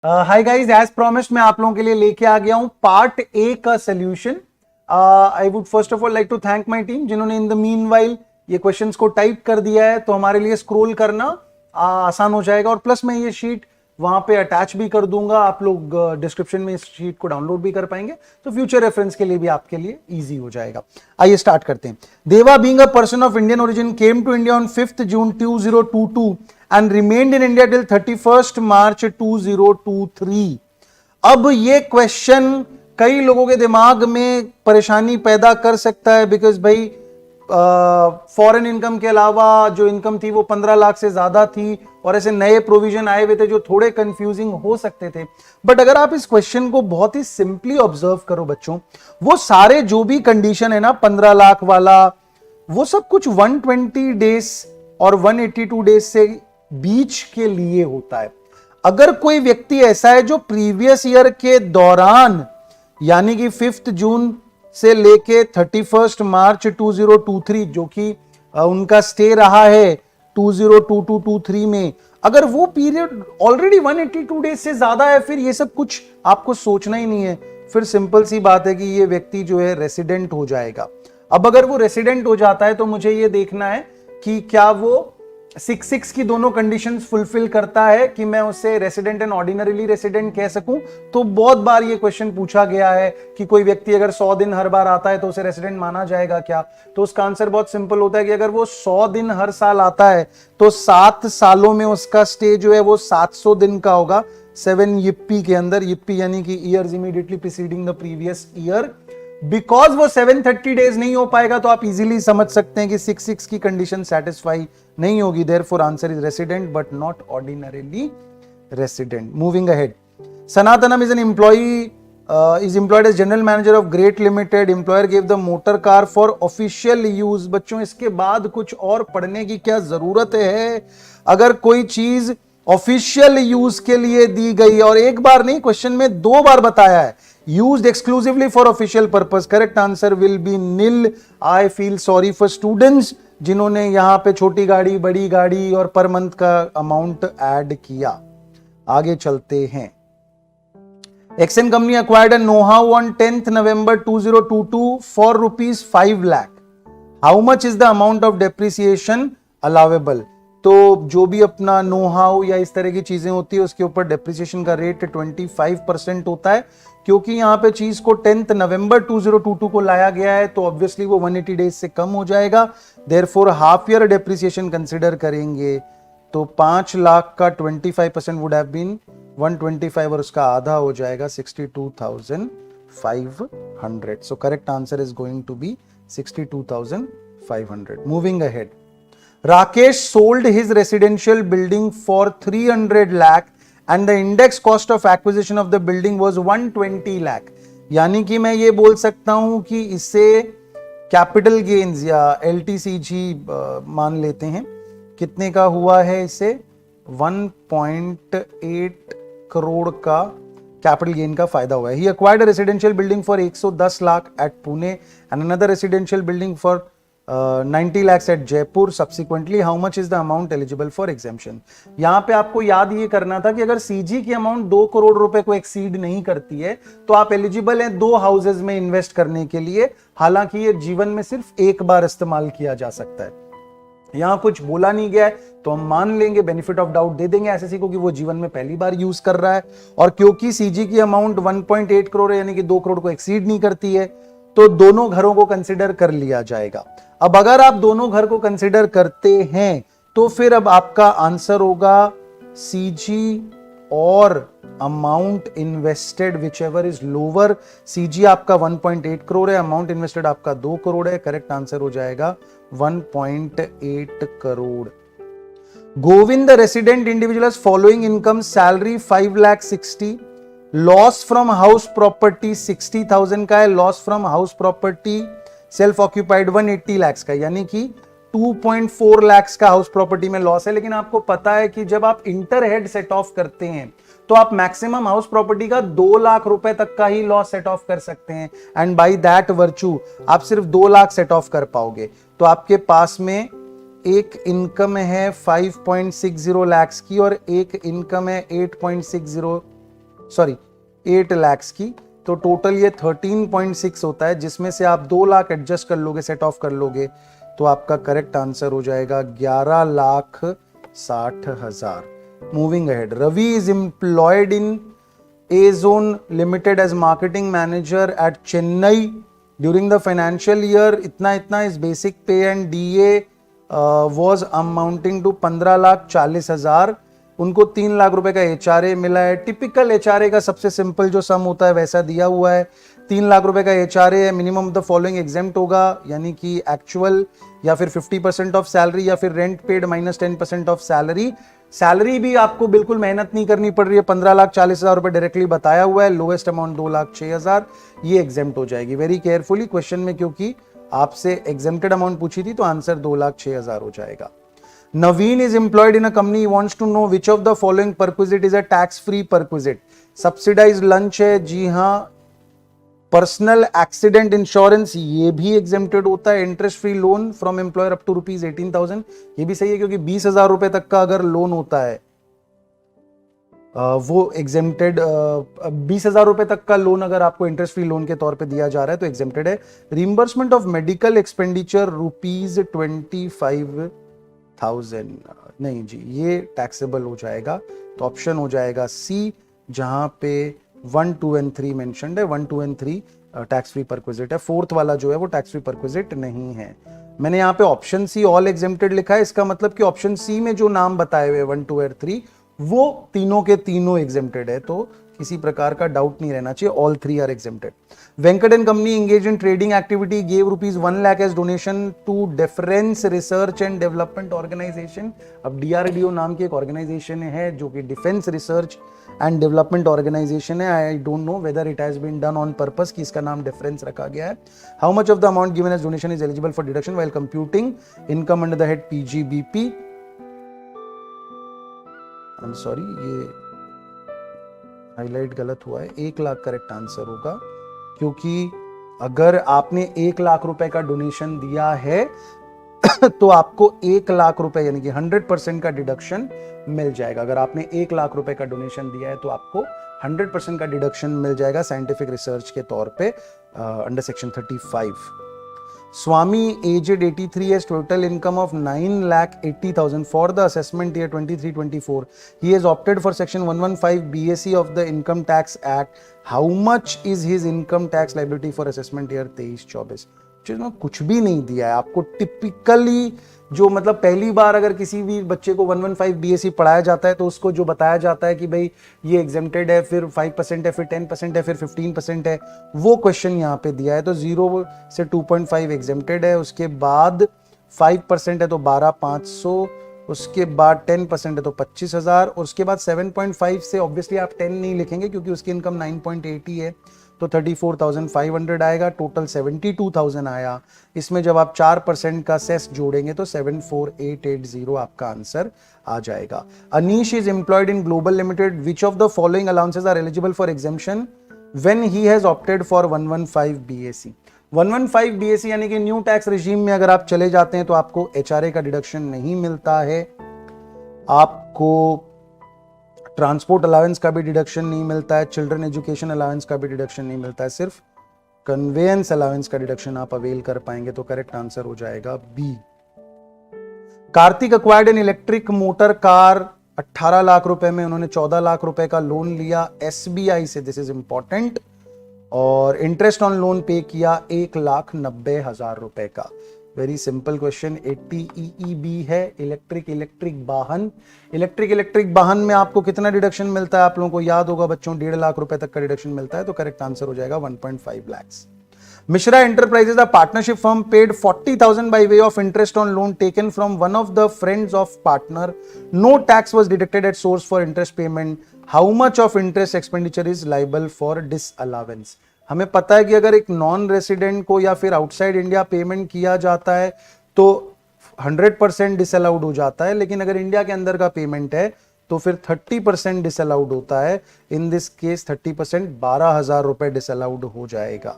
Hi guys, as promised मैं आप लोगों के लिए लेके आ गया हूं पार्ट ए का solution. I would first of all like to thank my team जिन्होंने इन द मीनवाइल ये क्वेश्चंस को टाइप कर दिया है, तो हमारे लिए स्क्रॉल करना आसान हो जाएगा। और प्लस मैं ये शीट वहां पे अटैच भी कर दूंगा, आप लोग डिस्क्रिप्शन में इस शीट को डाउनलोड भी कर पाएंगे, तो फ्यूचर रेफरेंस के लिए भी आपके लिए इजी हो जाएगा। आइए स्टार्ट करते हैं। Deva being a person of Indian origin came to India on 5th June 2022 and remained in India till 31st March 2023। अब ये क्वेश्चन कई लोगों के दिमाग में परेशानी पैदा कर सकता है, बिकॉज भाई फॉरेन इनकम के अलावा जो इनकम थी वो 15 लाख से ज्यादा थी, और ऐसे नए प्रोविजन आए हुए थे जो थोड़े कंफ्यूजिंग हो सकते थे। बट अगर आप इस क्वेश्चन को बहुत ही सिंपली ऑब्जर्व करो बच्चों, वो सारे जो भी कंडीशन है ना 15 लाख वाला, वो सब कुछ 120 डेज और 182 डेज से बीच के लिए होता है। अगर कोई व्यक्ति ऐसा है जो प्रीवियस ईयर के दौरान यानी कि 5th जून से लेके 31st मार्च 2023 जो कि उनका स्टे रहा है 2022-23 में, अगर वो पीरियड ऑलरेडी 182 डेज से ज्यादा है, फिर ये सब कुछ आपको सोचना ही नहीं है। फिर सिंपल सी बात है कि ये व्यक्ति जो है रेसिडेंट हो जाएगा। अब अगर वो रेसिडेंट हो जाता है तो मुझे ये देखना है कि क्या वो 6 की दोनों कंडीशंस फुलफिल करता है कि मैं उसे रेसिडेंट एंड ऑर्डिनरीली रेसिडेंट कह सकूं। तो बहुत बार ये क्वेश्चन पूछा गया है कि कोई व्यक्ति अगर 100 दिन हर बार आता है तो उसे रेसिडेंट माना जाएगा क्या? तो उसका आंसर बहुत सिंपल होता है कि अगर वो 100 दिन हर साल आता है तो 7 सालों में उसका स्टे जो है वो 700 दिन का होगा, 7 yippee के अंदर। yippee यानी कि years immediately preceding the previous year. Because वो 730 डेज नहीं हो पाएगा तो आप इजीली समझ सकते हैं कि 6 की कंडीशन सेटिस्फाई नहीं होगी। Therefore answer is resident but not ordinarily resident. Moving ahead, Sanathanam is an employee, is employed as general manager of Great Limited. Employer gave the motor car for official use। बच्चों इसके बाद कुछ और पढ़ने की क्या जरूरत है? अगर कोई चीज ऑफिशियल यूज के लिए दी गई, और एक बार नहीं, क्वेश्चन में 2 बार बताया है, used exclusively for official purpose, correct answer will be nil। I feel sorry for students जिन्होंने यहां पे छोटी गाड़ी, बड़ी गाड़ी और पर मंथ का अमाउंट ऐड किया। आगे चलते हैं। Action company acquired a know-how on 10th November 2022 for rupees 5 lakh। How much is the amount of depreciation allowable? तो जो भी अपना नो हाउ या इस तरह की चीजें होती है उसके ऊपर डेप्रिसिएशन का रेट 25% होता है। क्योंकि यहां पे चीज को 10th नवंबर 2022 को लाया गया है तो ऑब्वियसली वो 180 डेज से कम हो जाएगा। Therefore half year depreciation consider करेंगे तो 5 लाख का 25% वुड हैव बीन 125 और उसका आधा हो जाएगा 62,500। So correct answer is going to be 62,500। Moving ahead, Rakesh sold his residential building for 300 lakh and the index cost of acquisition of the building was 120 lakh। यानी कि मैं ये बोल सकता हूं कि इसे कैपिटल गेन्स या LTCG मान लेते हैं। कितने का हुआ है? इसे 1.8 करोड़ का कैपिटल गेन का फायदा हुआ है। He acquired a residential building for 110 lakh at Pune and another residential building for 90 lakhs at Jaipur। Subsequently, how much is the amount eligible for exemption? यहां पे आपको याद ये करना था कि अगर सीजी की अमाउंट 2 करोड़ रुपए को एक्सीड नहीं करती है तो आप एलिजिबल हैं 2 हाउसेज में इन्वेस्ट करने के लिए। हालांकि ये जीवन में सिर्फ एक बार इस्तेमाल किया जा सकता है। यहां कुछ बोला नहीं गया है तो हम मान लेंगे, बेनिफिट ऑफ डाउट दे देंगे एसएससी को कि वो जीवन में पहली बार यूज कर रहा है। और क्योंकि सीजी की अमाउंट 1.8 करोड़ है यानी कि 2 करोड़ को एक्सीड नहीं करती है तो दोनों घरों को कंसिडर कर लिया जाएगा। अब अगर आप दोनों घर को कंसिडर करते हैं तो फिर अब आपका आंसर होगा सीजी और amount invested which ever is lower. CG आपका 1.8 करोड़ है, अमाउंट इन्वेस्टेड आपका 2 करोड़ है। करेक्ट आंसर हो जाएगा 1.8 crore. Govind the resident individual following income salary 5,60,000, loss from house property 60,000 का है, loss from house property self occupied 180 lakhs का, यानी कि 2.4 lakhs का हाउस प्रॉपर्टी में लॉस है। लेकिन आपको पता है कि जब आप इंटर हेड सेट ऑफ करते हैं तो आप मैक्सिमम हाउस प्रॉपर्टी का 2 लाख रुपए तक का ही लॉस सेट ऑफ कर सकते हैं, एंड बाय दैट वर्च्यू आप सिर्फ 2 लाख सेट ऑफ कर पाओगे। तो आपके पास में एक इनकम है 5.60 lakhs की और एक इनकम है 8.60 सॉरी 8 lakhs की, तो टोटल ये 13.6 होता है, जिसमें से आप 2 लाख एडजस्ट कर लोगे, सेट ऑफ कर लोगे, तो आपका करेक्ट आंसर हो जाएगा 11,60,000। Moving ahead, Ravi is employed in A Zone Limited as marketing manager at Chennai during the financial year. इतना is basic pay and DA was amounting to 15,40,000. उनको 3 लाख रुपए का HRA मिला है। टिपिकल HRA का सबसे सिंपल जो सम होता है वैसा दिया हुआ है। 3 लाख रुपए का HRA है, minimum of the following exempt होगा, यानी कि एक्चुअल या फिर 50% ऑफ सैलरी या फिर rent paid minus 10% of salary. Salary भी आपको बिल्कुल मेहनत नहीं करनी पड़ रही है, 15,40,000 रुपए डायरेक्टली बताया हुआ है। लोएस्ट अमाउंट 2,06,000, ये एग्जेम्प्ट हो जाएगी। वेरी केयरफुली क्वेश्चन में, क्योंकि आपसे एग्जेम्प्टेड अमाउंट पूछी थी, तो आंसर 2,06,000 हो जाएगा। Naveen is employed in a company, wants to know which of the following perquisite is a tax free perquisite. Subsidise lunch है, जी हाँ। पर्सनल एक्सीडेंट इंश्योरेंस, ये भी एग्जेम्प्टेड होता है। Interest free loan from employer up to ₹18,000, ये भी सही है, क्योंकि 20,000 रुपए तक का अगर लोन होता है वो एग्जेम्प्टेड। 20,000 रुपए तक का लोन अगर आपको इंटरेस्ट फ्री लोन के तौर पे दिया जा रहा है तो एग्जेम्प्टेड है। रिइंबर्समेंट ऑफ मेडिकल एक्सपेंडिचर ₹25,000, नहीं जी, ये टैक्सेबल हो जाएगा। तो ऑप्शन हो जाएगा सी, जहां पे 1, 2 and 3 मेंशन्ड है। 1, 2 and 3 टैक्स फ्री परक्विजिट है। फोर्थ वाला जो है वो टैक्स फ्री परक्विजिट नहीं है। मैंने यहाँ पे ऑप्शन सी ऑल एग्जेम्प्टेड लिखा है, इसका मतलब कि ऑप्शन सी में जो नाम बताए हुए 1, 2 और 3 वो तीनों के तीनों एग्जेम्प्टेड है, तो किसी प्रकार का डाउट नहीं रहना चाहिए, all 3 are exempted. Venkat and company engaged in trading activity gave ₹1 lakh as donation to defence research and development organisation. अब DRDO नाम की एक ऑर्गेनाइजेशन है जो कि defence research and development organisation है। I don't know whether it has been done on purpose कि इसका नाम डिफरेंस रखा गया है। How much of the amount given as donation is eligible for deduction while computing income under the head PGBP। I am sorry, ये highlight गलत हुआ है। 1 लाख करेक्ट आंसर होगा, क्योंकि अगर आपने 1 लाख रुपए का डोनेशन दिया है तो आपको 1 लाख रुपए यानी कि 100% का डिडक्शन मिल जाएगा। अगर आपने 1 लाख रुपए का डोनेशन दिया है तो आपको 100% का डिडक्शन मिल जाएगा साइंटिफिक रिसर्च के तौर पे under section 35। Swami aged 83 has total income of 9,80,000 for the assessment year 23-24. He has opted for section 115 BAC of the Income Tax Act. How much is his income tax liability for assessment year 23-24? जिसमें कुछ भी नहीं दिया है आपको। Typically जो मतलब पहली बार अगर किसी भी बच्चे को 115 BAC पढ़ाया जाता है तो उसको जो बताया जाता है कि भाई ये एग्जेम्प्टेड है, फिर 5% है, फिर 10% है, फिर 15% है, वो क्वेश्चन यहाँ पे दिया है। तो 0 से 2.5 एग्जेम्प्टेड है, उसके बाद 5% है तो 12,500, उसके बाद 10% है तो 25,000, और उसके बाद 7.5 से ऑब्वियसली आप 10 नहीं लिखेंगे क्योंकि उसकी इनकम 9.80 है, तो 34,500 आएगा। टोटल 72,000 आया। इसमें जब आप 4% का सेस जोड़ेंगे तो 74,880 आपका आंसर आ जाएगा। Anish is employed in global limited, which of the following allowances are eligible for exemption when he has opted for 115 BAC। 115 BAC यानी कि न्यू टैक्स रिजीम में अगर आप चले जाते हैं तो आपको HRA का डिडक्शन नहीं मिलता है, आपको ट्रांसपोर्ट अलाउंस का भी डिडक्शन नहीं मिलता है, चिल्ड्रन एजुकेशन अलाउंस का भी डिडक्शन नहीं मिलता है, सिर्फ कन्वेयंस अलाउंस का डिडक्शन आप अवेल कर पाएंगे। तो करेक्ट आंसर हो जाएगा B. Kartik acquired an electric motor car 18 lakh रुपए में, उन्होंने 14 लाख रुपए का लोन लिया SBI से, दिस इज इंपॉर्टेंट, और इंटरेस्ट ऑन लोन पे किया 1,90,000 रुपए का। Very simple question. 80 EEB है, इलेक्ट्रिक वाहन में आपको कितना डिडक्शन मिलता है? आप लोगों को याद होगा बच्चों, 1.5 लाख रुपए तक का डिडक्शन मिलता है, तो करेक्ट आंसर हो जाएगा 1.5 lakhs। Mishra enterprises a partnership firm paid 40,000 by way of interest on loan taken from one of the friends of partner. No tax was deducted at source for interest payment. How much of interest expenditure is liable for disallowance? हमें पता है कि अगर एक non resident को या फिर outside India payment किया जाता है तो 100% डिसअलाउड हो जाता है, लेकिन अगर इंडिया के अंदर का पेमेंट है तो फिर 30% डिसअलाउड होता है। इन दिस केस 30% 12,000 रुपए डिसअलाउड हो जाएगा।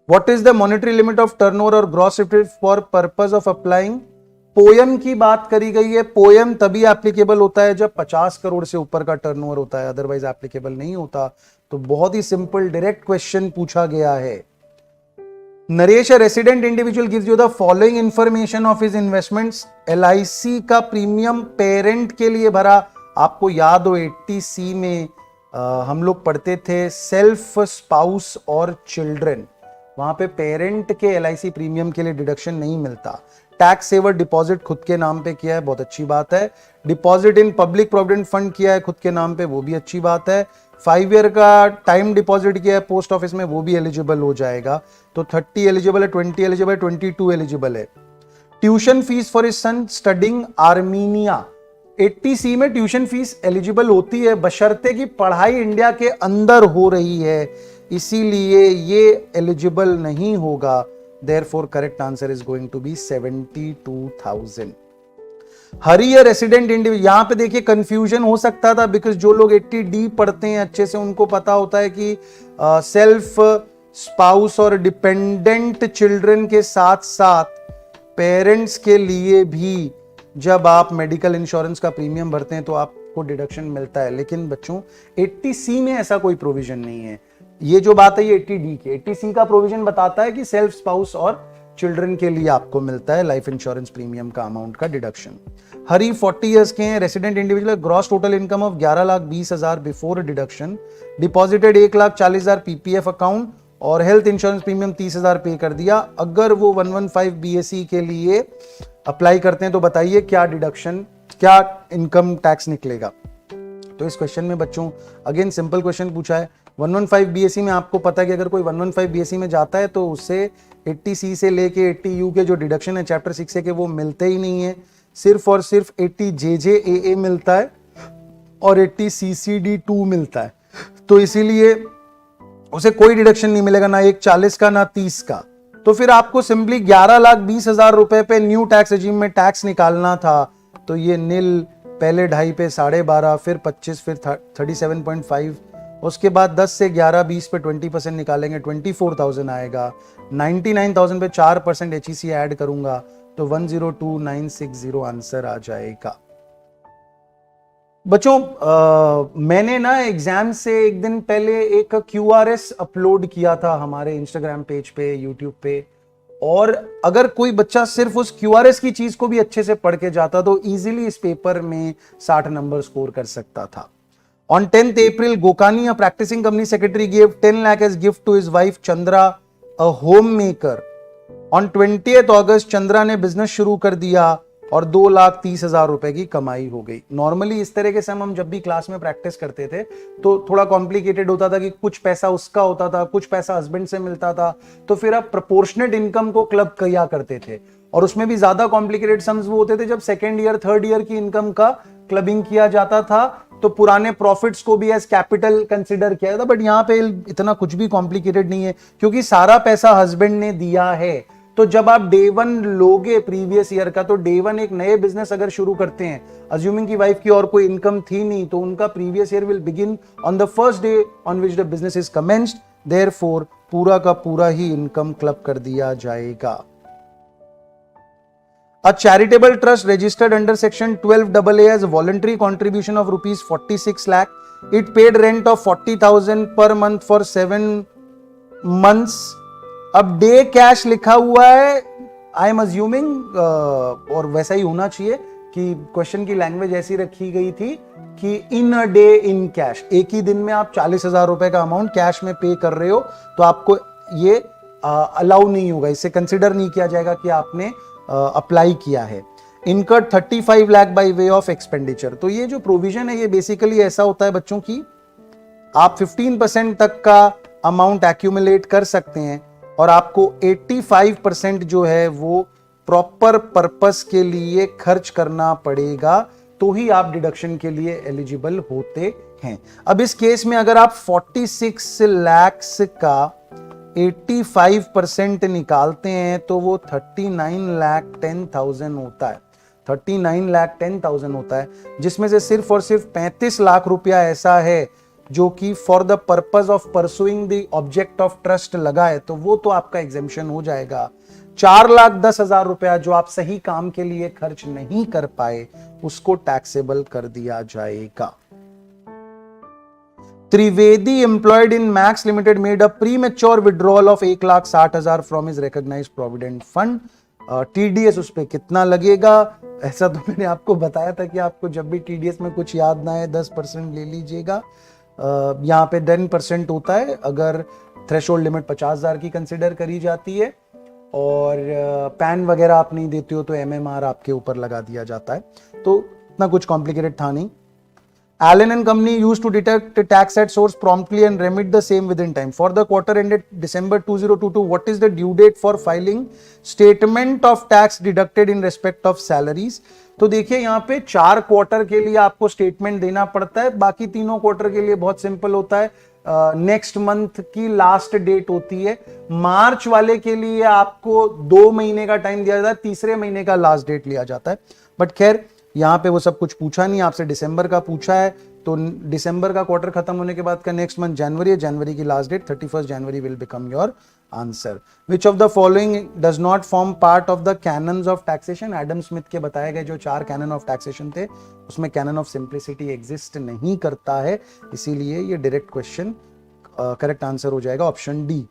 What is the monetary limit of turnover or gross profit for purpose of applying poem की बात करी गई है। पोयम तभी एप्लीकेबल होता है जब 50 करोड़ से ऊपर का टर्नओवर होता है, अदरवाइज एप्लीकेबल नहीं होता। तो बहुत ही सिंपल डायरेक्ट क्वेश्चन पूछा गया है। Naresh, a resident individual gives you the following information of his investments. LIC का प्रीमियम पेरेंट के लिए भरा। आपको याद हो 80C में हम लोग पढ़ते थे सेल्फ, स्पाउस और चिल्ड्रन, वहां पे पेरेंट के LIC प्रीमियम के लिए डिडक्शन नहीं मिलता। टैक्स सेवर डिपॉजिट खुद के नाम पे किया है, बहुत अच्छी बात है। Deposit in public provident fund किया है खुद के नाम पे, वो भी अच्छी बात है। 5 ईयर का टाइम डिपॉजिट किया है पोस्ट ऑफिस में, वो भी एलिजिबल हो जाएगा। तो 30 एलिजिबल है, 20 एलिजिबल है, 22 एलिजिबल है। Tuition fees for his son studying Armenia, 80C में ट्यूशन फीस एलिजिबल होती है बशर्ते कि पढ़ाई इंडिया के अंदर हो रही है, इसीलिए ये एलिजिबल नहीं होगा। Therefore, correct answer is going to be 72,000. हरी है रेसिडेंट इंडिविजुअल, यहां पे देखिए कंफ्यूजन हो सकता था बिकॉज जो लोग 80D पढ़ते हैं अच्छे से उनको पता होता है कि सेल्फ, स्पाउस और डिपेंडेंट चिल्ड्रन के साथ साथ पेरेंट्स के लिए भी जब आप मेडिकल इंश्योरेंस का प्रीमियम भरते हैं तो आपको डिडक्शन मिलता है। लेकिन बच्चों 80C में ऐसा कोई प्रोविजन नहीं है। ये जो बात है ये 80D की, 80C का प्रोविजन बताता है कि सेल्फ, स्पाउस और चिल्ड्रन के लिए आपको मिलता है लाइफ इंश्योरेंस प्रीमियम का अमाउंट का डिडक्शन। हरी 40 इयर्स के हैं, resident individual, gross total income of 11,20,000 before deduction, deposited 1,40,000 PPF account और हेल्थ इंश्योरेंस प्रीमियम 30,000 पे कर दिया। अगर वो 115 BSE के लिए अप्लाई करते हैं तो बताइए क्या डिडक्शन, क्या इनकम टैक्स निकलेगा। तो इस क्वेश्चन में बच्चों अगेन सिंपल क्वेश्चन पूछा है। 115 BSE में आपको पता है कि अगर कोई 115 BSE में जाता है तो उससे 80C से लेके 80U के जो डिडक्शन है चैप्टर 6 से के वो मिलते ही नहीं है, सिर्फ और सिर्फ 80 JJAA मिलता है और 80 CCD2 मिलता है। तो इसीलिए उसे कोई डिडक्शन नहीं मिलेगा, ना 1,40 का ना 30 का। तो फिर आपको सिंपली 11,20,000 रुपए पे न्यू टैक्स रेजिम में टैक्स निकालना था। तो ये नील, पहले 2.5 पे 12.5, फिर 25, फिर 37.5, उसके बाद 10 से 11, 20 पे 20% निकालेंगे, 24,000 आएगा। 99,000 पे 4% HEC ऐड करूंगा तो 102,960 आंसर आ जाएगा। बच्चों मैंने ना एग्जाम से एक दिन पहले एक QRS अपलोड किया था हमारे इंस्टाग्राम पेज पे, यूट्यूब पे, और अगर कोई बच्चा सिर्फ उस QRS की चीज को भी अच्छे से पढ़ के जाता तो इजीली इस पेपर में 60 नंबर स्कोर कर सकता था। On 10th April, Gokani, a practicing company secretary, gave 10 lakh as gift to his wife Chandra, a homemaker. On 20th August, Chandra ने बिजनेस शुरू कर दिया और 2,30,000 रुपए की कमाई हो गई। नॉर्मली इस तरीके से हम जब भी क्लास में प्रैक्टिस करते थे तो थोड़ा कॉम्प्लिकेटेड होता था कि कुछ पैसा उसका होता था, कुछ पैसा हस्बैंड से मिलता था, तो फिर आप प्रोपोर्शनेट इनकम को क्लब किया करते थे। और उसमें भी ज्यादा कॉम्प्लिकेटेड सम्स वो होते थे जब सेकेंड ईयर, थर्ड ईयर की इनकम का क्लबिंग किया जाता था, तो पुराने प्रॉफिट्स को भी एज कैपिटल कंसिडर किया था। बट यहाँ पे इतना कुछ भी कॉम्प्लिकेटेड नहीं है क्योंकि सारा पैसा हस्बैंड ने दिया है। तो जब आप डे 1 लोगे प्रीवियस ईयर का, तो डे 1 एक नए बिजनेस अगर शुरू करते हैं, अज्यूमिंग की वाइफ की और कोई इनकम थी नहीं, तो उनका previous year will begin on the first day on which the business is commenced. Therefore पूरा का पूरा ही इनकम क्लब कर दिया जाएगा। A charitable trust registered under section 12AA as a voluntary contribution of rupees 46 lakh. It paid rent of 40,000 per month for 7 months. अब day cash लिखा हुआ है, आई एम अज्यूमिंग, और वैसा ही होना चाहिए कि क्वेश्चन की लैंग्वेज ऐसी रखी गई थी कि इन अ डे इन कैश, एक ही दिन में आप 40,000 रुपए का अमाउंट कैश में पे कर रहे हो तो आपको ये अलाउ नहीं होगा, इससे कंसिडर नहीं किया जाएगा कि आपने अप्लाई किया है। Incurred 35 lakh by way of expenditure. तो ये जो प्रोविजन है ये बेसिकली ऐसा होता है बच्चों की आप 15% तक का अमाउंट एक्यूमुलेट कर सकते हैं और आपको 85% जो है वो प्रॉपर पर्पस के लिए खर्च करना पड़ेगा, तो ही आप डिडक्शन के लिए एलिजिबल होते हैं। अब इस केस में अगर आप 46 लाख का 85% निकालते हैं तो वो 39,10,000 होता है, 39,10,000 होता है, जिसमें से सिर्फ और सिर्फ 35 लाख रुपया ऐसा है जो कि for the purpose of pursuing the object of trust लगा है, तो वो तो आपका एग्जेम्पशन हो जाएगा। 4,10,000 रुपया जो आप सही काम के लिए खर्च नहीं कर पाए उसको टैक्सेबल कर दिया जाएगा। Trivedi employed in Max Limited made a premature withdrawal of 1,60,000 from his recognized provident fund. TDS उस पे कितना लगेगा? ऐसा तो मैंने आपको बताया था कि आपको जब भी TDS में कुछ याद ना आए 10% ले लीजिएगा। यहाँ पे 10% होता है अगर थ्रेशोल्ड लिमिट 50,000 की कंसिडर करी जाती है और पैन वगैरह आप नहीं देते हो तो MMR आपके ऊपर लगा दिया जाता है, तो इतना कुछ कॉम्प्लिकेटेड था नहीं। Allen and Company used to detect tax at source promptly and remit the same within time. For the quarter ended December 2022, what is the due date for filing statement of tax deducted in respect of salaries? तो देखिए यहाँ पे 4 quarter के लिए आपको statement देना पड़ता है, बाकी तीनों क्वार्टर के लिए बहुत सिंपल होता है, नेक्स्ट मंथ की लास्ट डेट होती है। मार्च वाले के लिए आपको 2 महीने का टाइम दिया जाता है, तीसरे महीने का लास्ट डेट लिया जाता है। बट खैर यहां पे वो सब कुछ पूछा नहीं, आपसे दिसंबर का पूछा है, तो दिसंबर का क्वार्टर खत्म होने के बाद का नेक्स्ट मंथ जनवरी है, जनवरी की last date 31 January will become your answer. Which of the following does not form part of the canons of taxation? Adam Smith के बताए गए जो 4 कैनन ऑफ टैक्सेशन थे उसमें कैनन ऑफ सिंप्लिसिटी एग्जिस्ट नहीं करता है, इसीलिए ये डायरेक्ट क्वेश्चन करेक्ट आंसर हो जाएगा option D.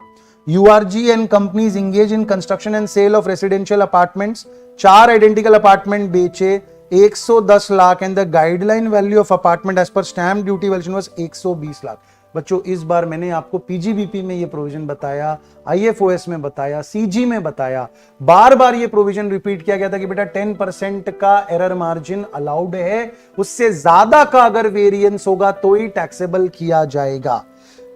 URG and companies engage in construction and sale of residential apartments, 4 identical apartment बेचे 110 lakh and the guideline value of apartment as per stamp duty value was 120 lakh. बच्चों इस बार मैंने आपको PGBP में ये provision बताया, IFOS में बताया, CG में बताया, बार बार ये प्रोविजन रिपीट किया गया था कि बेटा 10% का एरर मार्जिन अलाउड है, उससे ज्यादा का अगर वेरिएंस होगा तो ही टैक्सेबल किया जाएगा।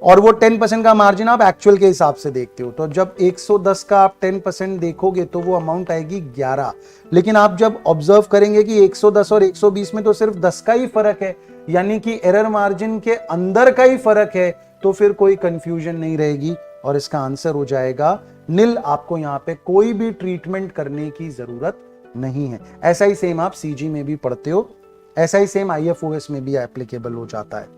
और वो 10% का मार्जिन आप एक्चुअल के हिसाब से देखते हो, तो जब 110 का आप 10% देखोगे तो वो अमाउंट आएगी 11। लेकिन आप जब ऑब्जर्व करेंगे कि 110 और 120 में तो सिर्फ 10 का ही फर्क है, यानी कि एरर मार्जिन के अंदर का ही फर्क है, तो फिर कोई कंफ्यूजन नहीं रहेगी और इसका आंसर हो जाएगा नील। आपको यहाँ पे कोई भी ट्रीटमेंट करने की जरूरत नहीं है। ऐसा ही सेम आप CG में भी पढ़ते हो, ऐसा ही सेम IFOS में भी एप्लीकेबल हो जाता है।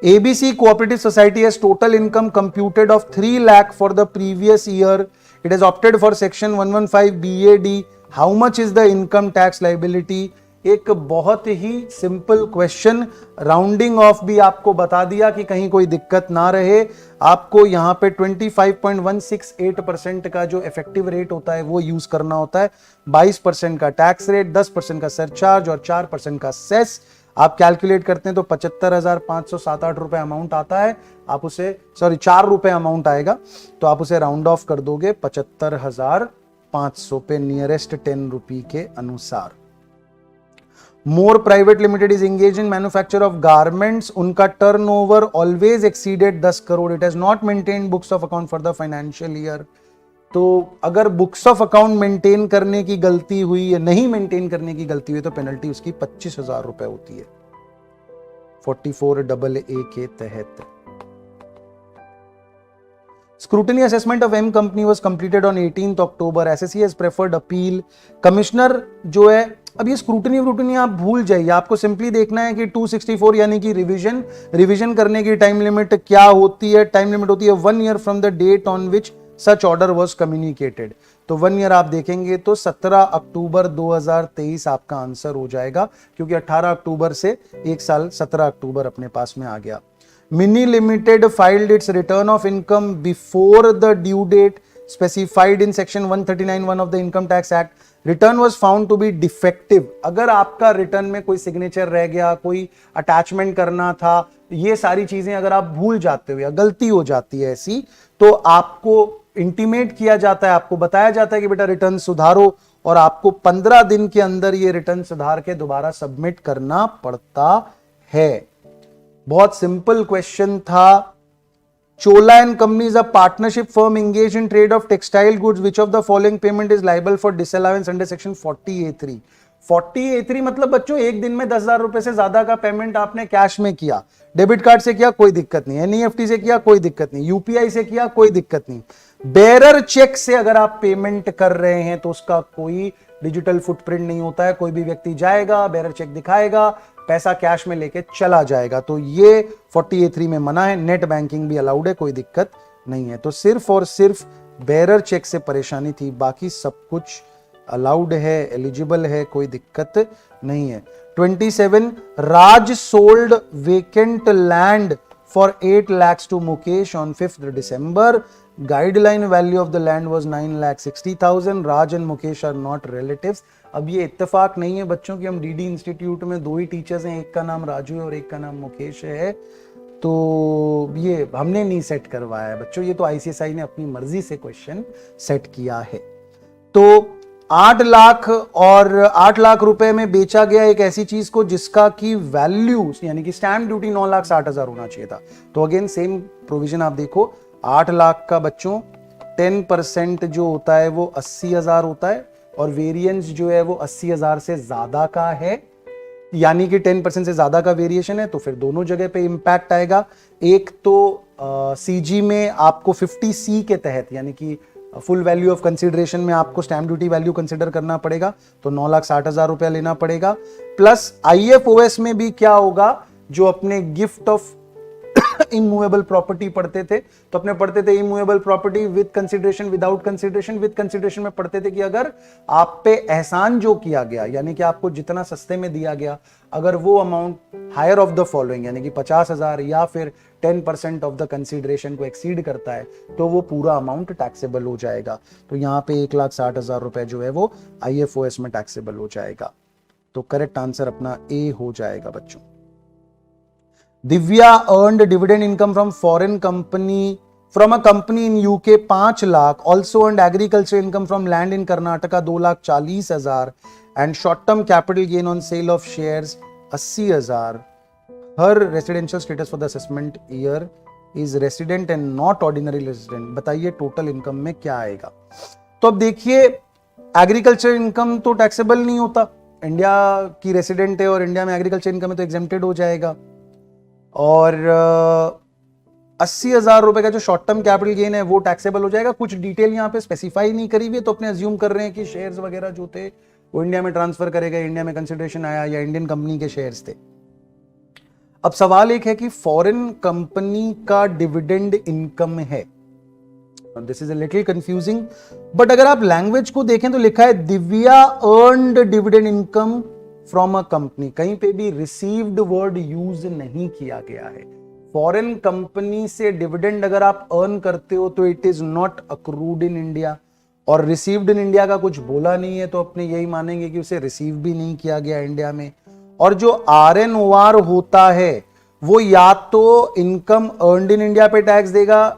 ABC Cooperative Society has total income computed of 3 lakh for the previous year. It has opted for section 115 BAD. How much is the income tax liability? एक बहुत ही सिंपल क्वेश्चन, राउंडिंग ऑफ भी आपको बता दिया कि कहीं कोई दिक्कत ना रहे। आपको यहाँ पे 25.168% का जो इफेक्टिव रेट होता है वो यूज करना होता है, 22% का टैक्स रेट, 10% का सरचार्ज और 4% का सेस। आप कैलकुलेट करते हैं तो 75,507 रुपए अमाउंट आता है, आप उसे 4 रुपए अमाउंट आएगा, तो आप उसे राउंड ऑफ कर दोगे 75,500 पे नियरेस्ट 10 रुपी के अनुसार। Mor private limited is engage in manufacture of garments, उनका turnover always exceeded 10 crore. It has not maintained books of account for the financial year. तो अगर बुक्स ऑफ अकाउंट मेंटेन करने की गलती हुई या नहीं मेंटेन करने की गलती हुई तो पेनल्टी उसकी 25,000 रुपए होती है 44AA के तहत। Scrutiny assessment of M company was completed on 18th October. SSC has preferred appeal. Commissioner जो है, अब ये स्क्रूटनी आप भूल जाइए, आपको सिंपली देखना है कि 264 यानी कि रिवीजन करने की टाइम लिमिट क्या होती है। टाइम लिमिट होती है 1 year from the date on which such order was communicated. तो 1 year आप देखेंगे तो 17 अक्टूबर 2023 आपका आंसर हो जाएगा, क्योंकि 18 अक्टूबर से 1 साल 17 अक्टूबर अपने पास में आ गया। Mini limited filed its return of income before the due date specified in section 139(1) of the income tax act. Return was found to be defective. अगर आपका रिटर्न में कोई सिग्नेचर रह गया, कोई अटैचमेंट करना था, ये सारी चीजें अगर आप भूल जाते हो या गलती हो जाती है ऐसी, तो आपको इंटीमेट किया जाता है, आपको बताया जाता है कि बेटा रिटर्न सुधारो, और आपको 15 दिन के अंदर ये रिटर्न सुधार के दोबारा सबमिट करना पड़ता है। बहुत सिंपल क्वेश्चन था। Chola and Company is a partnership firm engaged in trade of textile goods. Which of the following payment is liable for disallowance under section 40A3? 40A3 मतलब बच्चों एक दिन में 10,000 रुपए से ज्यादा का पेमेंट आपने कैश में किया, डेबिट कार्ड से किया कोई दिक्कत नहीं, NEFT से किया कोई दिक्कत नहीं, UPI से किया कोई दिक्कत नहीं। बेरर चेक से अगर आप पेमेंट कर रहे हैं तो उसका कोई डिजिटल फुटप्रिंट नहीं होता है। कोई भी व्यक्ति जाएगा, बेरर चेक दिखाएगा, पैसा कैश में लेके चला जाएगा, तो ये 40A3 में मना है। नेट बैंकिंग भी अलाउड है, कोई दिक्कत नहीं है। तो सिर्फ और सिर्फ बेरर चेक से परेशानी थी, बाकी सब कुछ अलाउड है, एलिजिबल है, कोई दिक्कत नहीं है। 27 Raj sold vacant land for 8 lakhs to Mukesh on 5th December. Guideline value of the land was 9,60,000. Raj and Mukesh are not relatives. अब ये इत्तेफाक नहीं है बच्चों कि हम डीडी इंस्टीट्यूट में 2 ही टीचर्स हैं, एक का नाम राजू है और एक का नाम मुकेश है, तो ये हमने नहीं सेट करवाया है बच्चों, ये तो आईसीएसआई ने अपनी मर्जी से क्वेश्चन सेट किया है। तो 8 लाख और 8 लाख रुपए में बेचा गया एक ऐसी चीज को जिसका की वैल्यू यानी कि स्टैंप ड्यूटी 9,60,000 होना चाहिए था। तो अगेन सेम प्रोविजन आप देखो, 8 लाख का बच्चों 10% जो होता है वो 80,000 होता है और वेरिएंस जो है वो 80,000 से ज्यादा का है, यानी कि 10% से ज्यादा का वेरिएशन है, तो फिर दोनों जगह पे इंपैक्ट आएगा। एक तो सीजी में आपको 50C के तहत यानी कि फुल वैल्यू ऑफ कंसीडरेशन में आपको स्टैंप ड्यूटी वैल्यू कंसीडर करना पड़ेगा, तो 9,60,000 रुपया लेना पड़ेगा। प्लस आईएफओएस में भी क्या होगा, जो अपने गिफ्ट ऑफ इमूवेबल प्रॉपर्टी पढ़ते थे, तो अपने पढ़ते थे immovable property with consideration, without consideration. With consideration में पढ़ते थे कि अगर आप पे एहसान जो किया गया यानी कि आपको जितना सस्ते में दिया गया, अगर वो amount higher of the following यानी कि 50,000 या फिर 10% ऑफ द कंसीडरेशन को एक्सीड करता है तो वो पूरा अमाउंट टैक्सेबल हो जाएगा। तो यहां पे 1,60,000 रुपए जो है वो आईएफओएस में टैक्सेबल हो जाएगा। तो करेक्ट आंसर अपना ए हो जाएगा बच्चों। Divya earned dividend income from foreign company from a company in UK 5 lakh, also earned agriculture income from land in Karnataka 2,40,000 and short term capital gain on sale of shares 80,000। Her residential status for the assessment year is resident and not ordinary resident. बताइए total income में क्या आएगा। तो अब देखिए agriculture income तो taxable नहीं होता, इंडिया की रेसिडेंट है और इंडिया में एग्रीकल्चर इनकम है तो एग्जेम्प्टेड हो जाएगा। और 80,000 रुपए का जो शॉर्ट टर्म कैपिटल गेन है वो टैक्सेबल हो जाएगा। कुछ डिटेल यहां पे स्पेसिफाई नहीं करी हुई है, तो अपने अज्यूम कर रहे हैं कि शेयर्स वगैरह जो थे वो इंडिया में ट्रांसफर करेगा, इंडिया में कंसिडरेशन आया या इंडियन कंपनी के शेयर्स थे। अब सवाल एक है कि फॉरेन कंपनी का डिविडेंड इनकम है, this is a little confusing, but अगर आप लैंग्वेज को देखें तो लिखा है Divya earned dividend income from a company, कहीं पे भी रिसीव्ड वर्ड यूज नहीं किया गया है। फॉरेन कंपनी से डिविडेंड अगर आप अर्न करते हो तो it is not accrued in India, और रिसीव्ड इन इंडिया का कुछ बोला नहीं है, तो अपने यही मानेंगे कि उसे रिसीव भी नहीं किया गया इंडिया में। और जो RNOR होता है वो या तो इनकम अर्नड इन इंडिया पे टैक्स देगा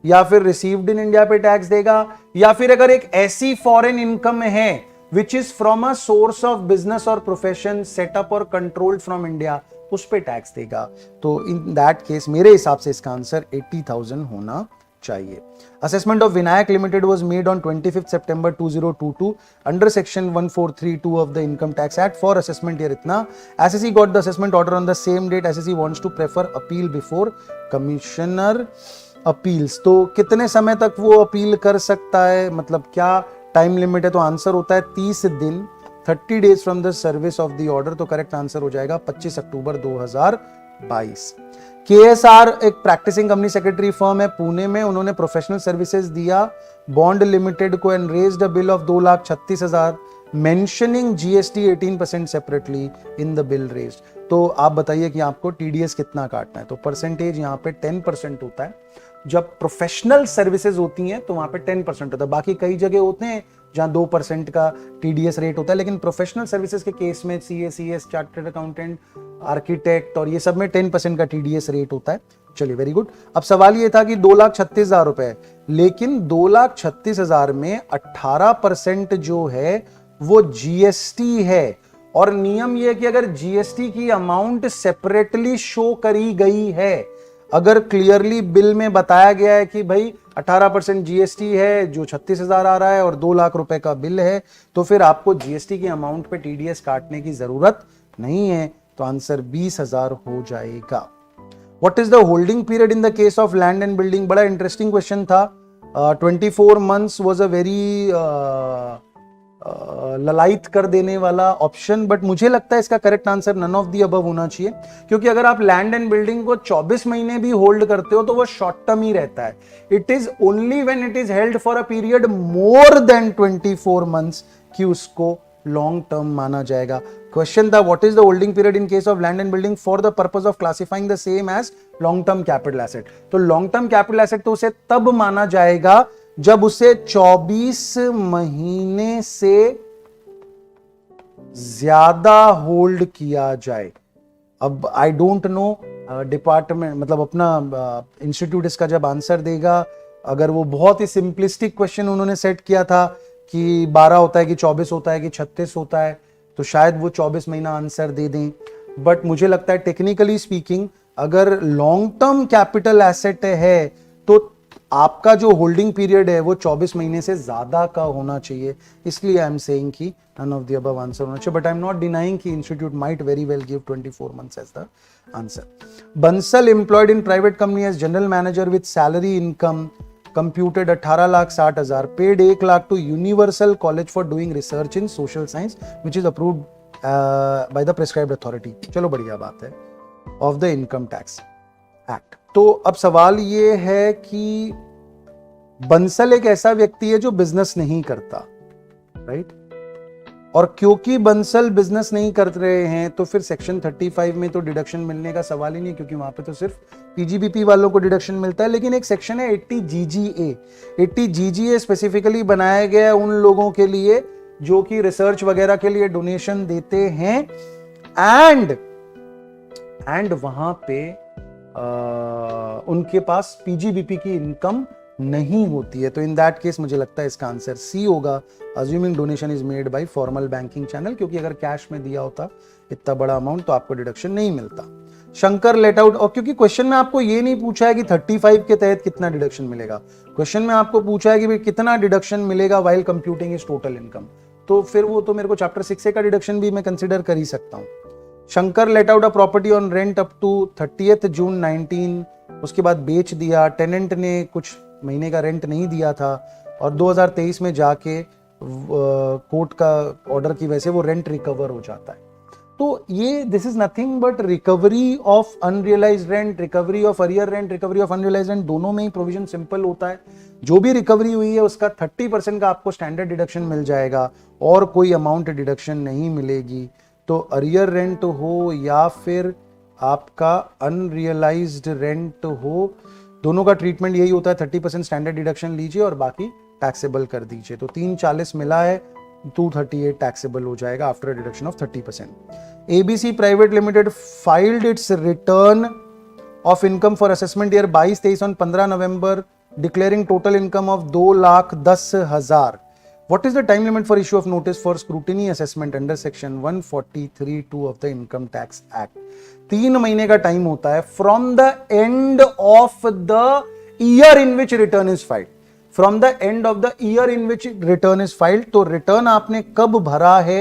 या फिर रिसीव्ड इन इंडिया पे टैक्स देगा, या फिर अगर एक ऐसी फॉरेन इनकम है which is from a source of business or profession set up or controlled from India, उस पे टैक्स देगा। तो इन दैट केस मेरे हिसाब से इसका आंसर 80,000 होना चाहिए। Assessment of Vinayak limited was made on 25 September 2022 under section 1432 of the income tax act for assessment year इतना। Assessee got the assessment order on the same date. Assessee wants to prefer appeal before commissioner appeals. तो कितने समय तक वो appeal कर सकता है, मतलब क्या टाइम लिमिट है? तो आंसर होता है 30 दिन, 30 days from the service of the order. तो करेक्ट आंसर हो जाएगा 25 अक्टूबर 2022। KSR एक प्रैक्टिसिंग कंपनी सेक्रेटरी फर्म है पुणे में, उन्होंने प्रोफेशनल सर्विसेज दिया बॉन्ड लिमिटेड को and raised a bill of 2,36,000 mentioning GST 18% separately in the bill raised. तो आप बताइए कि आपको TDS कितना काटना है। तो परसेंटेज यहाँ पे 10% होता है। जब प्रोफेशनल सर्विसेज होती हैं तो वहां पे 10% होता है, बाकी कई जगह होते हैं जहां 2% का TDS रेट होता है, लेकिन प्रोफेशनल सर्विसेज के केस में CA, CS, chartered accountant, architect और ये सब में 10% का TDS रेट होता है। चलिए वेरी गुड। अब सवाल ये था कि 2,36,000 रुपए, लेकिन 2,36,000 में 18% जो है वो GST है, और नियम यह कि अगर GST की अमाउंट सेपरेटली शो करी गई है, अगर क्लियरली बिल में बताया गया है कि भाई 18% GST है जो 36,000 आ रहा है और 2 लाख रुपए का बिल है, तो फिर आपको GST की अमाउंट पे TDS काटने की जरूरत नहीं है। तो आंसर 20,000 हो जाएगा। What is the holding period in the case of land and building? बड़ा इंटरेस्टिंग क्वेश्चन था। 24 months was a very ललायत कर देने वाला ऑप्शन, बट मुझे लगता है इसका correct answer none of the above होना चाहिए, क्योंकि अगर आप लैंड एंड बिल्डिंग को 24 महीने भी होल्ड करते हो तो वो शॉर्ट टर्म ही रहता है. It is only when it is held for a period more than 24 months कि उसको लॉन्ग टर्म माना जाएगा. क्वेश्चन था what is the holding period in case of land and building for the purpose of classifying the same as long term capital asset. तो long term capital asset तो उसे तब माना जाएगा जब उसे 24 महीने से ज्यादा होल्ड किया जाए. अब आई डोंट नो डिपार्टमेंट, मतलब अपना इंस्टीट्यूट इसका जब आंसर देगा, अगर वो बहुत ही सिंपलिस्टिक क्वेश्चन उन्होंने सेट किया था कि 12 होता है कि 24 होता है कि 36 होता है, तो शायद वो 24 महीना आंसर दे दें. बट मुझे लगता है टेक्निकली स्पीकिंग अगर लॉन्ग टर्म कैपिटल एसेट है तो आपका जो होल्डिंग पीरियड है वो 24 महीने से ज्यादा का होना चाहिए. इसलिए आई एम सेइंग कि none of the above answer होना चाहिए, but I am not denying कि institute might very well give 24 months as the answer. Bansal employed in private company as general manager with salary income computed 18,60,000, paid 1 lakh to Universal College for doing research in social science which is approved by the prescribed authority. चलो बढ़िया बात है. Of the Income Tax Act. तो अब सवाल ये है कि बंसल एक ऐसा व्यक्ति है जो बिजनेस नहीं करता, राइट? और क्योंकि बंसल बिजनेस नहीं कर रहे हैं तो फिर सेक्शन 35 में तो डिडक्शन मिलने का सवाल ही नहीं, क्योंकि वहां पे तो सिर्फ पीजीबीपी वालों को डिडक्शन मिलता है. लेकिन एक सेक्शन है 80 जीजीए. 80 जीजीए स्पेसिफिकली बनाया गया है उन लोगों के लिए जो कि रिसर्च वगैरह के लिए डोनेशन देते हैं एंड वहां पे उनके पास पीजीबीपी की इनकम नहीं होती है. तो इन दैट केस मुझे लगता है इसका आंसर सी होगा, assuming donation is made by formal banking channel, क्योंकि अगर कैश में दिया होता इतना बड़ा अमाउंट तो आपको डिडक्शन नहीं मिलता. शंकर लेट आउट, और क्योंकि क्वेश्चन में आपको ये नहीं पूछा है कि 35 के तहत कितना डिडक्शन मिलेगा, क्वेश्चन में आपको पूछा है कि भाई कितना डिडक्शन मिलेगा while computing is total income, तो फिर वो तो मेरे को चैप्टर 6 का डिडक्शन भी मैं कंसिडर कर ही सकता हूं. Shankar let out a property on rent up to 30th June 19, उसके बाद बेच दिया. टेनेंट ने कुछ महीने का रेंट नहीं दिया था और 2023 में जाके कोर्ट का ऑर्डर की वजह से वो रेंट रिकवर हो जाता है. तो ये this is nothing but recovery of unrealised rent, recovery of arrear rent, recovery of unrealised rent, दोनों में ही प्रोविजन सिंपल होता है. जो भी रिकवरी हुई है उसका 30% का आपको स्टैंडर्ड डिडक्शन मिल जाएगा और कोई अमाउंट डिडक्शन नहीं मिलेगी. तो अरियर रेंट हो या फिर आपका अनरियलाइज्ड रेंट हो, दोनों का ट्रीटमेंट यही होता है, 30% स्टैंडर्ड डिडक्शन लीजिए और बाकी टैक्सेबल कर दीजिए. तो 340 मिला है, 238 टैक्सेबल हो जाएगा after deduction of 30%. ABC private limited filed its return of income for assessment year 22-23 on 15 November, declaring total income of 2,10,000. What is the time limit for issue of notice for scrutiny assessment under section 143(2) of the Income Tax Act? 3 महीने का time होता है from the end of the year in which return is filed. From the end of the year in which return is filed. तो return आपने कब भरा है?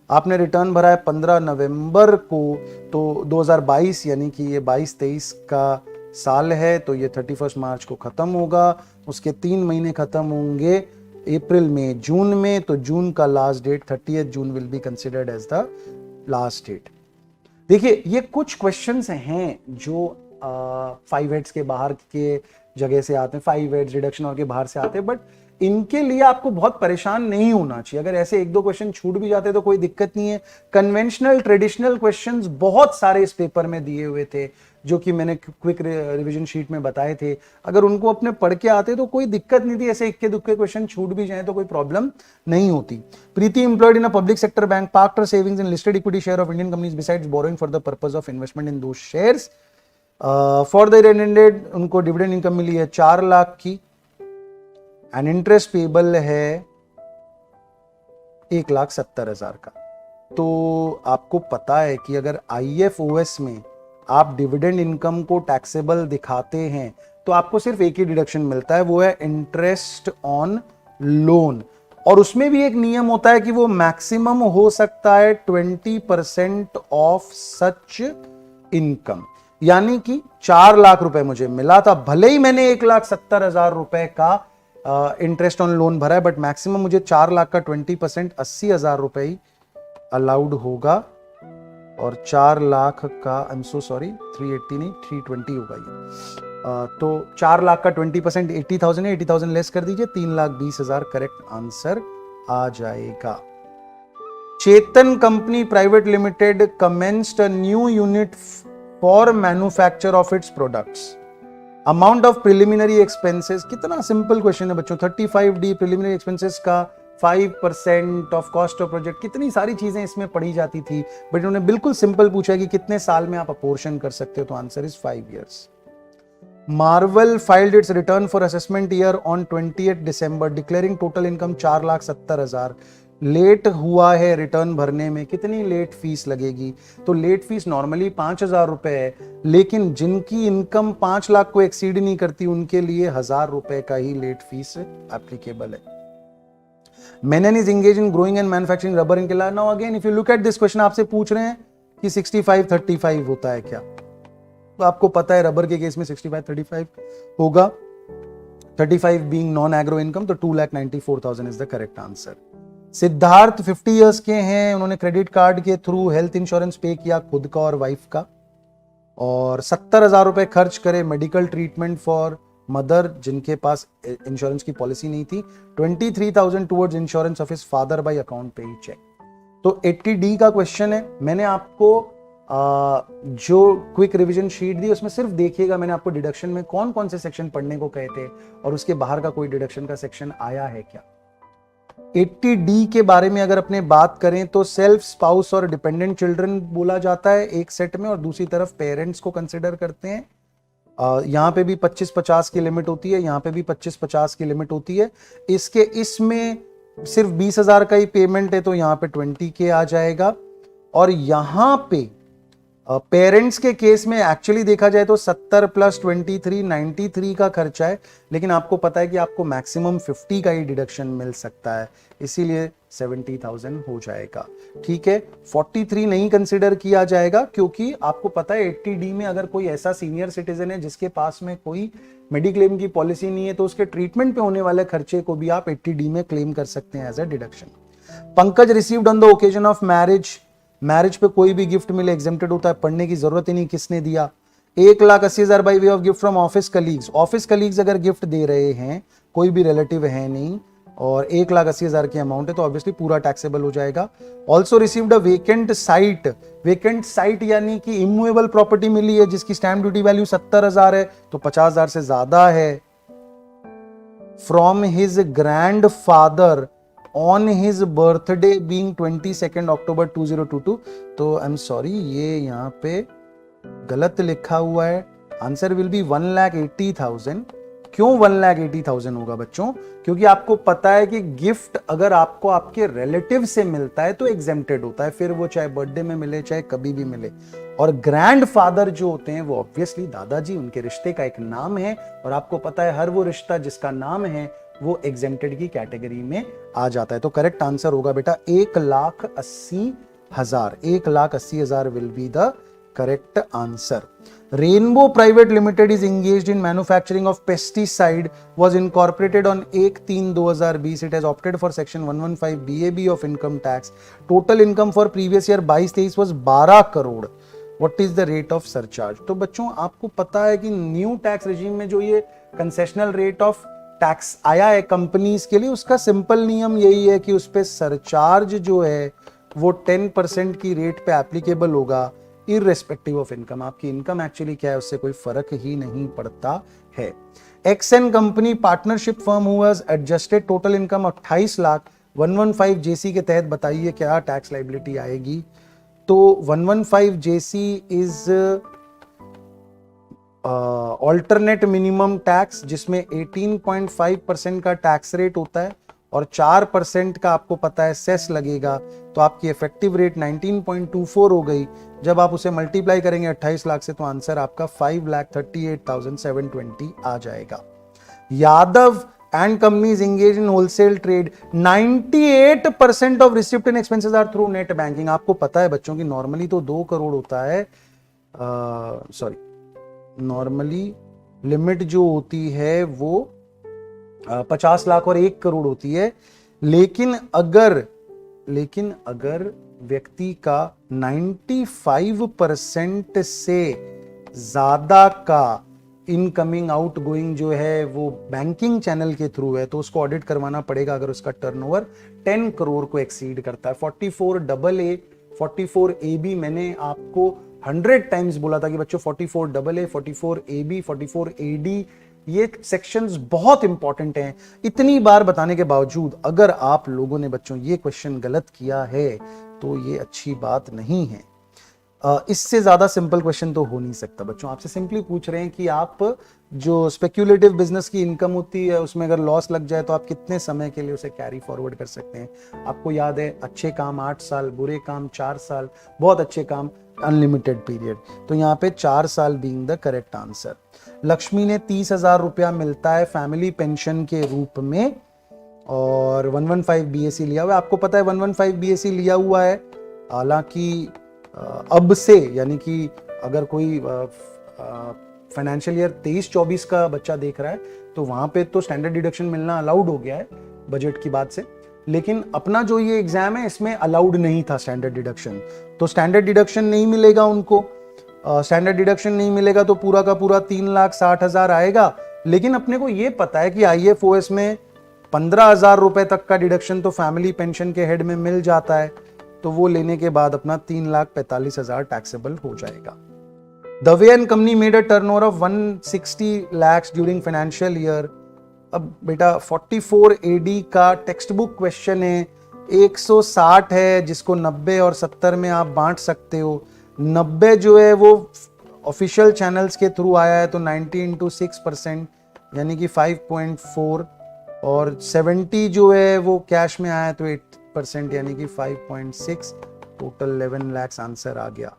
आपने रिटर्न भरा है 15 नवंबर को, तो 2022 यानी कि ये 22-23 का साल है, तो ये 31 मार्च को खत्म होगा. उसके 3 महीने खत्म होंगे अप्रैल में, जून में, तो जून का last date 30th June will be considered as the last date. देखिए ये कुछ क्वेश्चंस हैं जो 5 हेड्स के बाहर के जगह से आते हैं, 5 हेड्स रिडक्शन और के बाहर से आते हैं, बट इनके लिए आपको बहुत परेशान नहीं होना चाहिए. अगर ऐसे 1-2 क्वेश्चन छूट भी जाते तो कोई दिक्कत नहीं है. कन्वेंशनल ट्रेडिशनल क्वेश्चंस बहुत सारे इस पेपर में दिए हुए थे जो कि मैंने क्विक रिवीजन शीट में बताए थे. अगर उनको अपने पढ़ के आते तो कोई दिक्कत नहीं थी. ऐसे इक्के दुक्के क्वेश्चन छूट भी जाए तो कोई प्रॉब्लम नहीं होती. Preeti employed in a public sector bank, parked her savings in listed equity share of Indian companies besides borrowing for the purpose of investment in those shares. For the year ended उनको dividend income मिली है 4 लाख की and interest payable है 1,70,000 का. तो आपको पता है कि अगर IFOS में आप डिविडेंड इनकम को टैक्सेबल दिखाते हैं तो आपको सिर्फ एक ही डिडक्शन मिलता है, वो है इंटरेस्ट ऑन लोन. और उसमें भी एक नियम होता है कि वो मैक्सिमम हो सकता है 20% ऑफ सच इनकम. यानी कि 4 लाख रुपए मुझे मिला था, भले ही मैंने 1,70,000 रुपए का इंटरेस्ट ऑन लोन भरा है, बट मैक्सिमम मुझे 4 लाख का 20% 80,000 रुपए ही अलाउड होगा, और 4 लाख का आई एम सो सॉरी 380 नहीं 320 होगा ये। तो 4 लाख का 20% 80,000 है, 80,000 लेस कर दीजिए, 3,20,000 करेक्ट आंसर आ जाएगा। Chetan company private limited commenced a new unit for manufacture of its products. Amount of preliminary expenses, कितना सिंपल क्वेश्चन है बच्चों, 35D प्रिलिमिनरी एक्सपेंसेस का 5% ऑफ कॉस्ट ऑफ प्रोजेक्ट, कितनी सारी चीजें इसमें पढ़ी जाती थी, बट उन्होंने बिल्कुल सिंपल पूछा है कि कितने साल में आप अपोर्शन कर सकते हो, तो answer is 5 years। Marvel filed its return for assessment year on 28 December declaring total income 4,70,000। Late हुआ है रिटर्न भरने में, कितनी लेट फीस लगेगी? तो लेट फीस नॉर्मली 5,000 रुपए है, लेकिन जिनकी इनकम 5 लाख को एक्सीड नहीं करती उनके लिए 1,000 रुपए का ही लेट फीस एप्लीकेबल है। Menon is engage in growing and manufacturing rubber in Kerala. Now again if you look at this question, आपसे पूछ रहे हैं कि 65-35 होता है क्या? तो आपको पता है रबर के केस में 65-35 होगा, 35 बीइंग नॉन एग्रो इनकम, तो 2,94,000 is the correct answer. Siddharth 50 years के हैं, उन्होंने क्रेडिट कार्ड के थ्रू हेल्थ इंश्योरेंस पे किया खुद का और वाइफ का, और 70,000 रुपए खर्च करे मेडिकल ट्रीटमेंट फॉर मदर जिनके पास इंश्योरेंस की पॉलिसी नहीं थी, 23,000 towards insurance of his father bye account पे ही चेक। तो 80D का क्वेश्चन है। मैंने आपको जो क्विक रिवीजन शीट दी उसमें सिर्फ देखिएगा मैंने आपको डिडक्शन में कौन कौन से सेक्शन पढ़ने को कहे थे और उसके बाहर का कोई डिडक्शन का सेक्शन आया है क्या। 80D के बारे में अगर अपने बात करें तो सेल्फ स्पाउस और डिपेंडेंट चिल्ड्रन बोला जाता है एक सेट में, और दूसरी तरफ पेरेंट्स को कंसिडर करते हैं। यहां पे भी 25-50 की लिमिट होती है, यहां पे भी 25-50 की लिमिट होती है। इसमें सिर्फ 20,000 का ही पेमेंट है, तो यहां पे 20K आ जाएगा। और यहां पे पेरेंट्स के केस में एक्चुअली देखा जाए तो 70 + 23 93 का खर्चा है, लेकिन आपको पता है कि आपको मैक्सिमम 50 का ही डिडक्शन मिल सकता है, इसीलिए 70,000 हो जाएगा। ठीक है, 43 नहीं कंसिडर किया जाएगा क्योंकि आपको पता है 80D में अगर कोई ऐसा सीनियर सिटीजन है जिसके पास में कोई मेडिक्लेम की पॉलिसी नहीं है तो उसके ट्रीटमेंट पे होने वाले खर्चे को भी आप 80D में क्लेम कर सकते हैं as a deduction. Pankaj received on the occasion of marriage पे कोई भी गिफ्ट मिले एग्जेम्प्टेड होता है, पढ़ने की जरूरत ही नहीं किसने दिया। 1,80,000 by way of gift from office colleagues. Office colleagues अगर गिफ्ट दे रहे हैं, कोई भी रिलेटिव है नहीं, और 1,80,000 की अमाउंट है तो ऑब्वियसली पूरा टैक्सेबल हो जाएगा। Also received a vacant site यानी कि इमूवेबल प्रॉपर्टी मिली है जिसकी स्टैम्प ड्यूटी वैल्यू 70,000 है, तो 50,000 से ज्यादा है। From his grand father on his birthday being 22 अक्टूबर 2022। तो आई एम सॉरी, ये यहाँ पे गलत लिखा हुआ है। Answer will be 1,80,000। क्यों 1,80,000 होगा बच्चों? क्योंकि आपको पता है कि गिफ्ट अगर आपको आपके रिलेटिव से मिलता है तो एग्जेम्प्टेड होता है, फिर वो चाहे बर्थडे में मिले चाहे कभी भी मिले। और ग्रैंडफादर जो होते हैं वो ऑब्वियसली दादाजी, उनके रिश्ते का एक नाम है, और आपको पता है हर वो रिश्ता जिसका नाम है वो एग्जेम्प्टेड की कैटेगरी में आ जाता है। तो करेक्ट आंसर होगा बेटा 1,80,000। 1,80,000 will be the correct answer. Rainbow Private Limited is engaged in manufacturing of pesticide, was incorporated on 1/3/2020. It has opted for section 115 BAB of income tax. Total income for previous year 22-23 was 12 crore. What is the rate of surcharge? तो बच्चों आपको पता है कि new tax regime में जो ये concessional rate of tax आया है कंपनीज के लिए, उसका सिंपल नियम यही है कि उस पे सरचार्ज जो है वो 10% की रेट पे एप्लीकेबल होगा इररेस्पेक्टिव ऑफ इनकम। आपकी इनकम एक्चुअली क्या है उससे कोई फर्क ही नहीं पड़ता है। एक्सएन कंपनी पार्टनरशिप फर्म हुआ एडजस्टेड टोटल इनकम 28 लाख 115 जेसी के तहत बताइए क्या टैक्स लाइबिलिटी आएगी। तो 115 जेसी इज ऑल्टरनेट मिनिमम टैक्स जिसमें 18.5% का टैक्स रेट होता है और 4% का आपको पता है सेस लगेगा, तो आपकी इफेक्टिव रेट 19.24 हो गई। जब आप उसे मल्टीप्लाई करेंगे 28 लाख से तो आंसर आपका 5,38,720 आ जाएगा। Yadav and companies engaged in wholesale trade. 98% of receipt and expenses are through net banking. आपको पता है बच्चों की नॉर्मली तो 2 करोड़ होता है, नॉर्मली लिमिट जो होती है वो 50 लाख और 1 करोड़ होती है। लेकिन अगर व्यक्ति का 95% से ज्यादा का इनकमिंग आउटगोइंग जो है वो बैंकिंग चैनल के थ्रू है, तो उसको ऑडिट करवाना पड़ेगा अगर उसका टर्नओवर 10 करोड़ को एक्सीड करता है। 44AA, 44AB मैंने आपको 100 टाइम्स बोला था कि बच्चों 44AA, 44AB, 44AD ये सेक्शंस बहुत इंपॉर्टेंट हैं। इतनी बार बताने के बावजूद अगर आप लोगों ने बच्चों ये क्वेश्चन गलत किया है तो ये अच्छी बात नहीं है। इससे ज्यादा सिंपल क्वेश्चन तो हो नहीं सकता बच्चों। आपसे सिंपली पूछ रहे हैं कि आप जो स्पेक्यूलेटिव बिजनेस की इनकम होती है उसमें अगर लॉस लग जाए तो आप कितने समय के लिए उसे कैरी फॉरवर्ड कर सकते हैं। आपको याद है, अच्छे काम 8 साल, बुरे काम 4 साल, बहुत अच्छे काम अनलिमिटेड पीरियड। तो यहाँ पे 4 साल being the correct answer. Lakshmi ने 30,000 रुपया मिलता है फैमिली पेंशन के रूप में और 115 BSc लिया हुआ है। आपको पता है 115 BSc लिया हुआ है, हालांकि अब से यानी कि अगर कोई फाइनेंशियल ईयर 23-24 का बच्चा देख रहा है तो वहां पे तो स्टैंडर्ड डिडक्शन मिलना अलाउड हो गया है बजट की बात से, लेकिन अपना जो ये एग्जाम है इसमें अलाउड नहीं था स्टैंडर्ड डिडक्शन। तो स्टैंडर्ड डिडक्शन नहीं मिलेगा उनको, स्टैंडर्ड डिडक्शन नहीं मिलेगा तो पूरा का पूरा 3,60,000 आएगा। लेकिन अपने को ये पता है कि IFOS में 15,000 रुपए तक का डिडक्शन तो फैमिली पेंशन के हेड में मिल जाता है, तो वो लेने के बाद अपना 3,45,000 टैक्सेबल हो जाएगा। Dave and company made a turnover of 160 lakhs during financial year. अब बेटा 44AD का टेक्स्ट बुक क्वेश्चन है, 160 है जिसको 90 और 70 में आप बांट सकते हो। 90 जो है वो ऑफिशियल चैनल्स के थ्रू आया है तो 90 into 6% यानी कि 5.4, और 70 जो है वो कैश में आया है तो 8% यानी कि 5.6, टोटल 11 lakhs आंसर आ गया।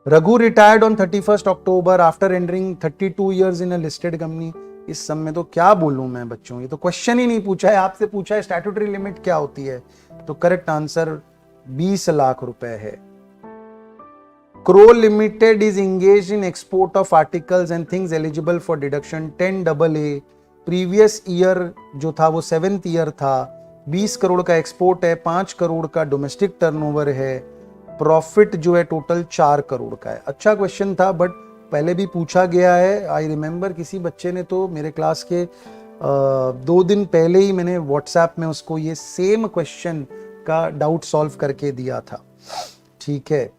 Raghu retired on 31 October after entering 32 years in a listed company. इस सब में तो क्या बोलूं मैं बच्चों, ये तो क्वेश्चन ही नहीं पूछा है, आपसे पूछा है स्टैट्यूटरी लिमिट क्या होती है। तो करेक्ट आंसर 20 लाख रुपए है। Crow Limited is engaged in export of articles and things eligible for deduction 10AA। Previous year जो था वो 7th ईयर था, 20 करोड़ का एक्सपोर्ट है, 5 करोड़ का डोमेस्टिक टर्नओवर है, प्रॉफिट जो है टोटल 4 करोड़ का है। अच्छा क्वेश्चन था बट पहले भी पूछा गया है। आई रिमेंबर किसी बच्चे ने तो मेरे क्लास के 2 दिन पहले ही मैंने व्हाट्सएप में उसको ये सेम क्वेश्चन का डाउट सॉल्व करके दिया था। ठीक है,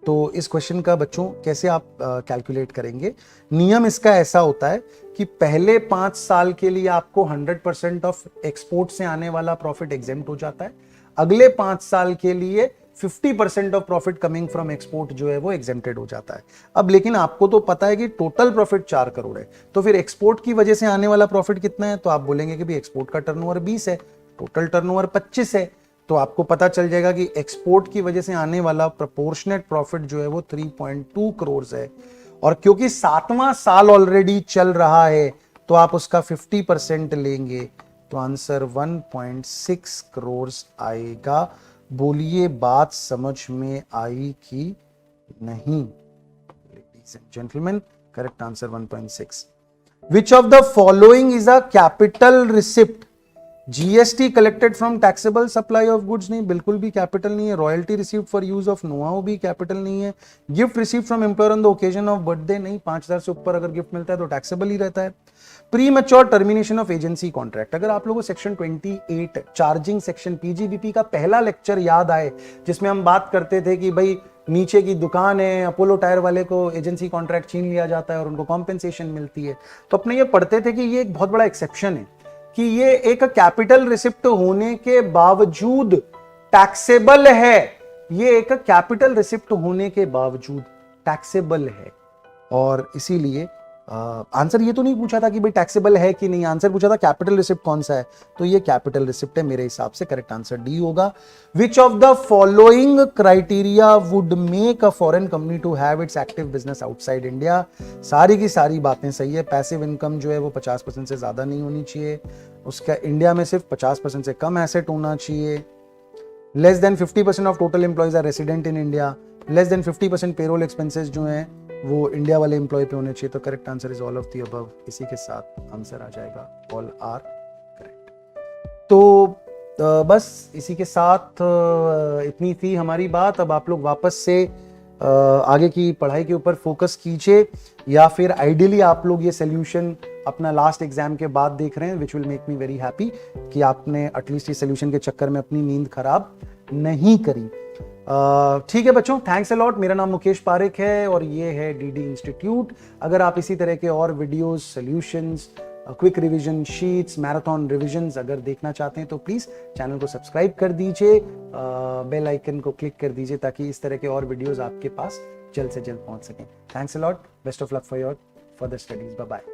तो इस क्वेश्चन का बच्चों कैसे आप कैलकुलेट करेंगे। नियम इसका ऐसा होता है कि पहले 5 साल के लिए आपको 100% ऑफ एक्सपोर्ट से आने वाला प्रॉफिट एग्जेम्प्ट हो जाता है, अगले 5 साल के लिए 50% of profit coming from export जो है वो एग्जेम्प्टेड हो जाता है। अब लेकिन आपको तो पता है कि टोटल प्रॉफिट 4 करोड़ है, तो फिर एक्सपोर्ट की वजह से आने वाला प्रॉफिट कितना है, तो आप बोलेंगे कि भाई एक्सपोर्ट का टर्नओवर 20 है, टोटल टर्नओवर 25 है, तो आपको पता चल जाएगा कि एक्सपोर्ट की वजह से आने वाला प्रोपोर्शनेट प्रॉफिट जो है वो 3.2 करोड़ है। और क्योंकि 7वां साल ऑलरेडी चल रहा है तो आप उसका 50% लेंगे, तो आंसर 1.6 करोड़ आएगा। बोलिए बात समझ में आई कि नहीं ladies and gentleman. Correct answer 1.6। Which of the following is a capital receipt. GST collected from taxable supply of goods नहीं, बिल्कुल भी कैपिटल नहीं है। Royalty received for use of no-how भी कैपिटल नहीं है। Gift received from employer on the occasion of birthday नहीं, 5,000 से ऊपर अगर गिफ्ट मिलता है तो टैक्सेबल ही रहता है। Pre mature termination of agency contract. अगर आप लोगों को सेक्शन 28 चार्जिंग सेक्शन पीजीबीपी का पहला लेक्चर याद आए जिसमें हम बात करते थे कि भाई नीचे की दुकान है, अपोलो टायर वाले को एजेंसी कॉन्ट्रैक्ट छीन लिया जाता है और उनको कॉम्पेंसेशन मिलती है, तो अपने ये पढ़ते थे कि ये एक बहुत बड़ा एक्सेप्शन है कि ये एक कैपिटल रिसिप्ट होने के बावजूद टैक्सेबल है। ये एक कैपिटल रिसिप्ट होने के बावजूद टैक्सेबल है, और इसीलिए आंसर ये तो नहीं पूछा था कि भाई टैक्सेबल है कि नहीं, आंसर पूछा था कैपिटल रिसिप्ट कौन सा है, तो ये कैपिटल रिसिप्ट है। मेरे हिसाब से करेक्ट आंसर डी होगा। Which of the following criteria would make a foreign company to have its active business outside India. सारी की सारी बातें सही है। पैसिव इनकम जो है वो 50% से ज्यादा नहीं होनी चाहिए, उसका इंडिया में सिर्फ 50% से कम एसेट होना चाहिए। Less than 50% of total employees are resident in India. Less than 50% payroll expenses जो हैं वो इंडिया वाले एम्प्लॉय पे होने चाहिए। तो correct answer is all of the above. इसी के साथ आंसर आ जाएगा ऑल आर करेक्ट। तो बस इसी के साथ इतनी थी हमारी बात। अब आप लोग वापस से आगे की पढ़ाई के ऊपर फोकस कीजिए, या फिर आइडियली आप लोग ये सोल्यूशन अपना लास्ट एग्जाम के बाद देख रहे हैं, which will make me very happy कि आपने एटलीस्ट ये सोल्यूशन के चक्कर में अपनी नींद खराब नहीं करी। ठीक है बच्चों, थैंक्स अ लॉट। मेरा नाम मुकेश पारिक है और ये है डीडी इंस्टीट्यूट। अगर आप इसी तरह के और videos, solutions, quick revision sheets, marathon revisions अगर देखना चाहते हैं तो प्लीज चैनल को सब्सक्राइब कर दीजिए, बेल आइकन को क्लिक कर दीजिए ताकि इस तरह के और वीडियोस आपके पास जल्द से जल्द पहुंच सकें। Thanks a lot, best of luck for your further studies, bye bye.